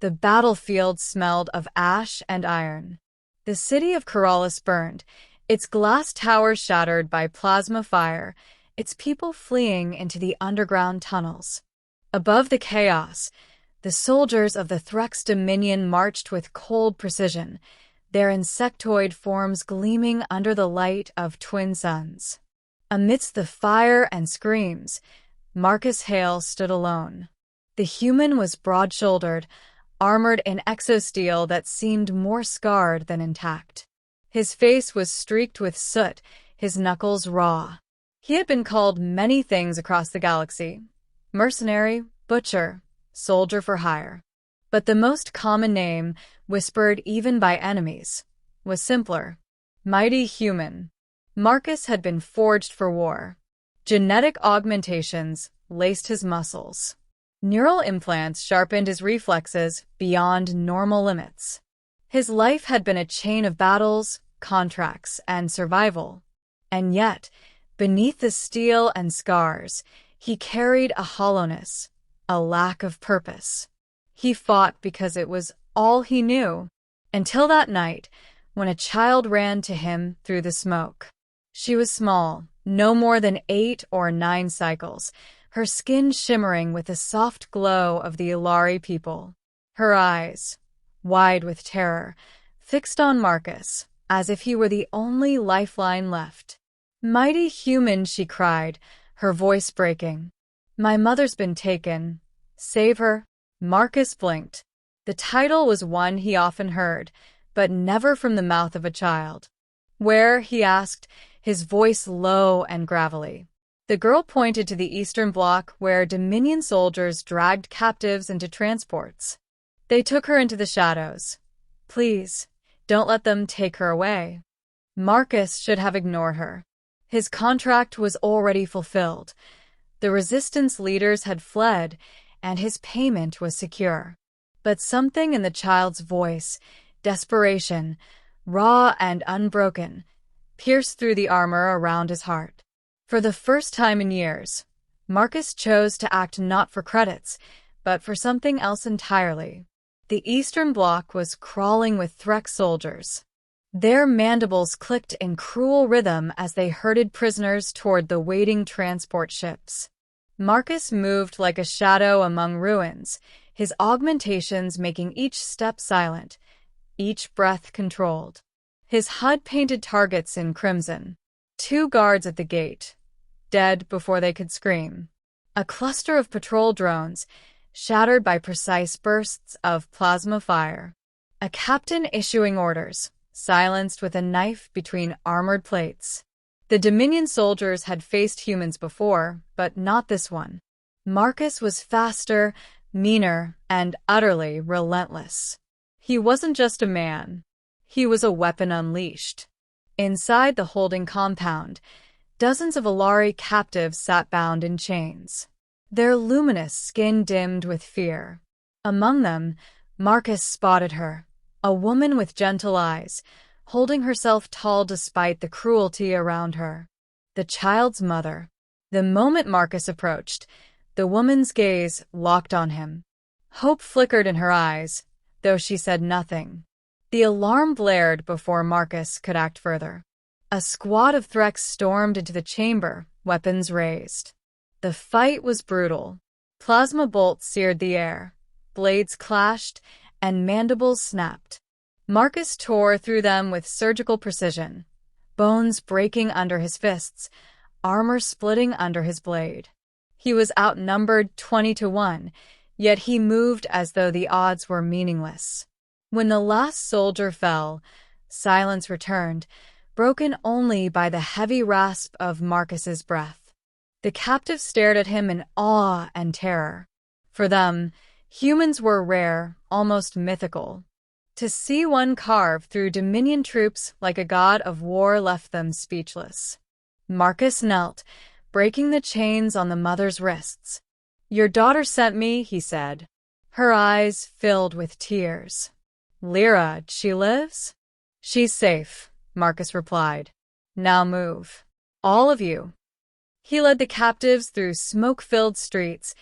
The battlefield smelled of ash and iron. The city of Keralis burned, its glass towers shattered by plasma fire, its people fleeing into the underground tunnels. Above the chaos, the soldiers of the Threx Dominion marched with cold precision, their insectoid forms gleaming under the light of twin suns. Amidst the fire and screams, Marcus Hale stood alone. The human was broad-shouldered, armored in exosteel that seemed more scarred than intact. His face was streaked with soot, his knuckles raw. He had been called many things across the galaxy: mercenary, butcher, soldier for hire. But the most common name, whispered even by enemies, was simpler: mighty human. Marcus had been forged for war. Genetic augmentations laced his muscles. Neural implants sharpened his reflexes beyond normal limits. His life had been a chain of battles, contracts, and survival. And yet, beneath the steel and scars, he carried a hollowness, a lack of purpose. He fought because it was all he knew, until that night when a child ran to him through the smoke. She was small, no more than 8 or 9 cycles, her skin shimmering with the soft glow of the Ilari people. Her eyes, wide with terror, fixed on Marcus, as if he were the only lifeline left. "Mighty human," she cried, her voice breaking. "My mother's been taken. Save her." Marcus blinked. The title was one he often heard, but never from the mouth of a child. "Where?" he asked, his voice low and gravelly. The girl pointed to the Eastern Bloc, where Dominion soldiers dragged captives into transports. "They took her into the shadows. Please, don't let them take her away." Marcus should have ignored her. His contract was already fulfilled. The resistance leaders had fled, and his payment was secure. But something in the child's voice, desperation, raw and unbroken, pierced through the armor around his heart. For the first time in years, Marcus chose to act not for credits, but for something else entirely. The Eastern Bloc was crawling with Threx soldiers. Their mandibles clicked in cruel rhythm as they herded prisoners toward the waiting transport ships. Marcus moved like a shadow among ruins, his augmentations making each step silent, each breath controlled. His HUD painted targets in crimson. 2 guards at the gate, dead before they could scream. A cluster of patrol drones, shattered by precise bursts of plasma fire. A captain issuing orders, silenced with a knife between armored plates. The Dominion soldiers had faced humans before, but not this one. Marcus was faster, meaner, and utterly relentless. He wasn't just a man. He was a weapon unleashed. Inside the holding compound, dozens of Ilari captives sat bound in chains, their luminous skin dimmed with fear. Among them, Marcus spotted her, a woman with gentle eyes, holding herself tall despite the cruelty around her. The child's mother. The moment Marcus approached, the woman's gaze locked on him. Hope flickered in her eyes, though she said nothing. The alarm blared before Marcus could act further. A squad of Threx stormed into the chamber, weapons raised. The fight was brutal. Plasma bolts seared the air, blades clashed, and mandibles snapped. Marcus tore through them with surgical precision, bones breaking under his fists, armor splitting under his blade. He was outnumbered 20-1, yet he moved as though the odds were meaningless. When the last soldier fell, silence returned, broken only by the heavy rasp of Marcus's breath. The captives stared at him in awe and terror. For them, humans were rare, almost mythical. To see one carve through Dominion troops like a god of war left them speechless. Marcus knelt, breaking the chains on the mother's wrists. "Your daughter sent me," he said. Her eyes filled with tears. "Lyra, she lives?" "She's safe," Marcus replied. "Now move. All of you." He led the captives through smoke-filled streets,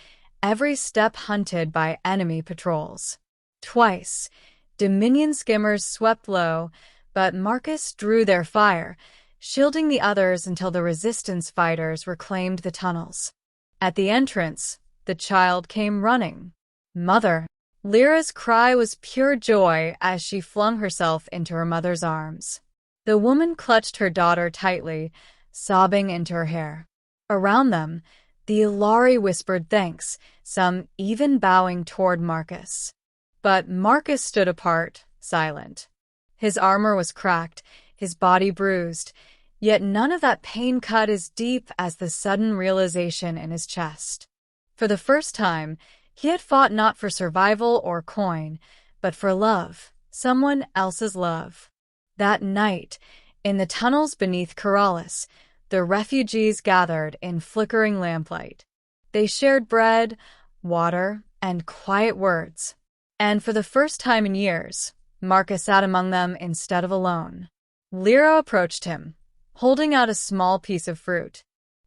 every step hunted by enemy patrols. Twice, Dominion skimmers swept low, but Marcus drew their fire, shielding the others until the resistance fighters reclaimed the tunnels. At the entrance, the child came running. "Mother!" Lyra's cry was pure joy as she flung herself into her mother's arms. The woman clutched her daughter tightly, sobbing into her hair. Around them, the Ilari whispered thanks, some even bowing toward Marcus. But Marcus stood apart, silent. His armor was cracked, his body bruised, yet none of that pain cut as deep as the sudden realization in his chest. For the first time, he had fought not for survival or coin, but for love, someone else's love. That night, in the tunnels beneath Keralis, the refugees gathered in flickering lamplight. They shared bread, water, and quiet words. And for the first time in years, Marcus sat among them instead of alone. Lyra approached him, holding out a small piece of fruit.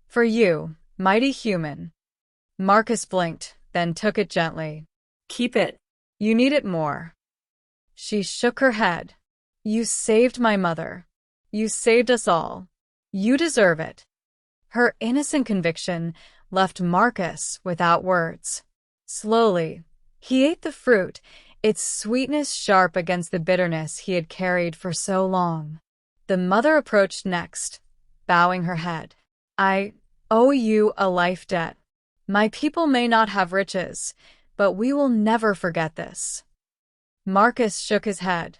"For you, mighty human." Marcus blinked, then took it gently. "Keep it. You need it more." She shook her head. "You saved my mother. You saved us all. You deserve it." Her innocent conviction left Marcus without words. Slowly, he ate the fruit, its sweetness sharp against the bitterness he had carried for so long. The mother approached next, bowing her head. "I owe you a life debt. My people may not have riches, but we will never forget this." Marcus shook his head.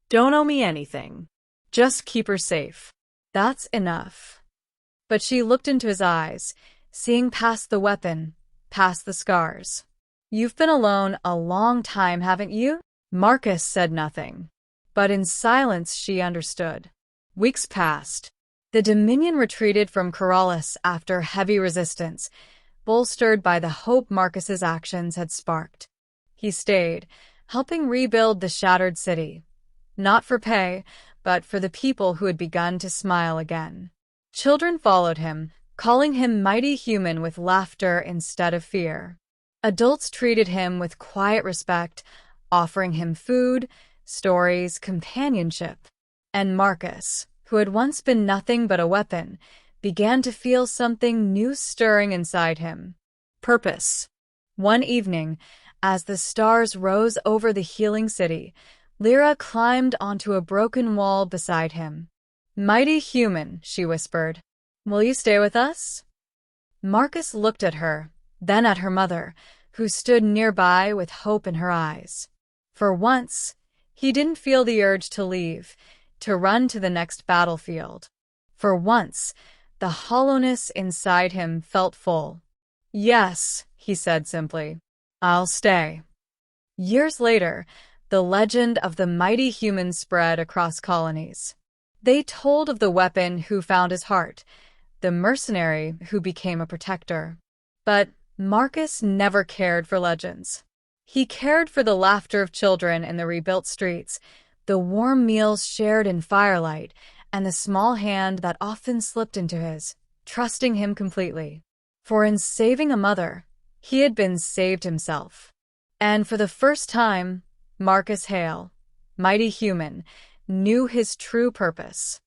"Don't owe me anything. Just keep her safe. That's enough." But she looked into his eyes, seeing past the weapon, past the scars. "You've been alone a long time, haven't you?" Marcus said nothing, but in silence she understood. Weeks passed. The Dominion retreated from Keralis after heavy resistance, bolstered by the hope Marcus's actions had sparked. He stayed, helping rebuild the shattered city, not for pay, but for the people who had begun to smile again. Children followed him, calling him mighty human with laughter instead of fear. Adults treated him with quiet respect, offering him food, stories, companionship. And Marcus, who had once been nothing but a weapon, began to feel something new stirring inside him. Purpose. One evening, as the stars rose over the healing city, Lyra climbed onto a broken wall beside him. "Mighty human," she whispered. "Will you stay with us?" Marcus looked at her, then at her mother, who stood nearby with hope in her eyes. For once, he didn't feel the urge to leave, to run to the next battlefield. For once, the hollowness inside him felt full. "Yes," he said simply. "I'll stay." Years later, the legend of the mighty human spread across colonies. They told of the weapon who found his heart, the mercenary who became a protector. But Marcus never cared for legends. He cared for the laughter of children in the rebuilt streets, the warm meals shared in firelight, and the small hand that often slipped into his, trusting him completely. For in saving a mother, he had been saved himself. And for the first time, Marcus Hale, mighty human, knew his true purpose.